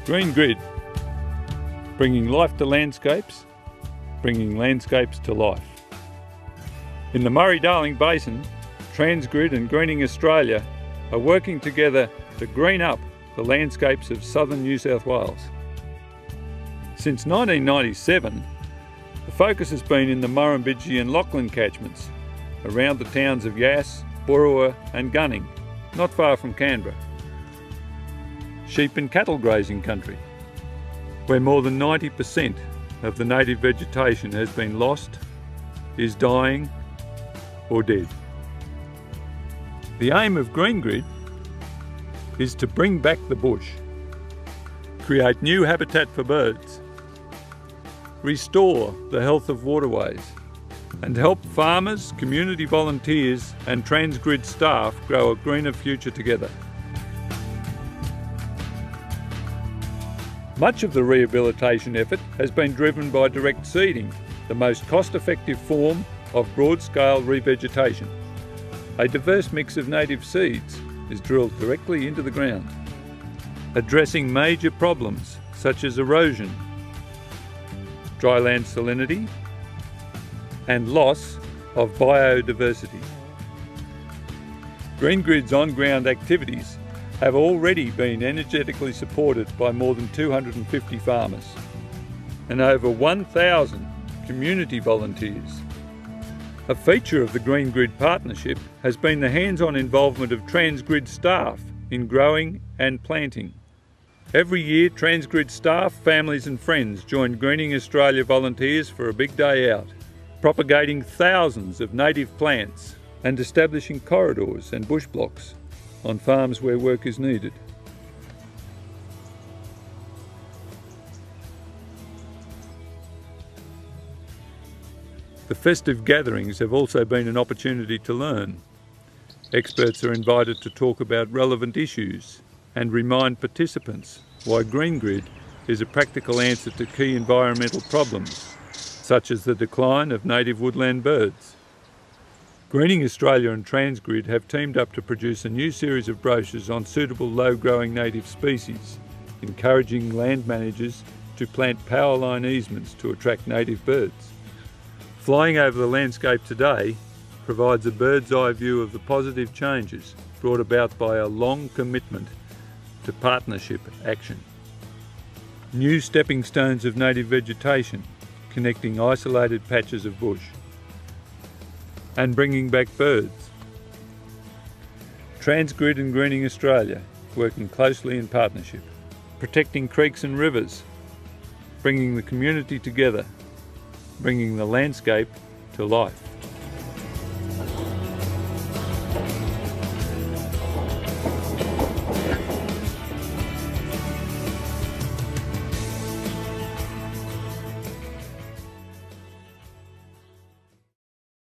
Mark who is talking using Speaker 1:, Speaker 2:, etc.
Speaker 1: Greengrid, bringing life to landscapes, bringing landscapes to life. In the Murray-Darling Basin, Transgrid and Greening Australia are working together to green up the landscapes of southern New South Wales. Since 1997, the focus has been in the Murrumbidgee and Lachlan catchments, around the towns of Yass, Boorowa and Gunning, not far from Canberra. Sheep and cattle grazing country, where more than 90% of the native vegetation has been lost, is dying or dead. The aim of Greengrid is to bring back the bush, create new habitat for birds, restore the health of waterways, and help farmers, community volunteers and Transgrid staff grow a greener future together. Much of the rehabilitation effort has been driven by direct seeding, the most cost-effective form of broad-scale revegetation. A diverse mix of native seeds is drilled directly into the ground, addressing major problems such as erosion, dryland salinity, and loss of biodiversity. Greengrid's on-ground activities have already been energetically supported by more than 250 farmers and over 1,000 community volunteers. A feature of the Greengrid partnership has been the hands-on involvement of Transgrid staff in growing and planting. Every year, Transgrid staff, families and friends join Greening Australia volunteers for a big day out, propagating thousands of native plants and establishing corridors and bush blocks on farms where work is needed. The festive gatherings have also been an opportunity to learn. Experts are invited to talk about relevant issues and remind participants why Greengrid is a practical answer to key environmental problems, such as the decline of native woodland birds. Greening Australia and Transgrid have teamed up to produce a new series of brochures on suitable low-growing native species, encouraging land managers to plant power line easements to attract native birds. Flying over the landscape today provides a bird's-eye view of the positive changes brought about by a long commitment to partnership action. New stepping stones of native vegetation connecting isolated patches of bush, and bringing back birds. Transgrid and Greening Australia working closely in partnership, protecting creeks and rivers, bringing the community together, bringing the landscape to life.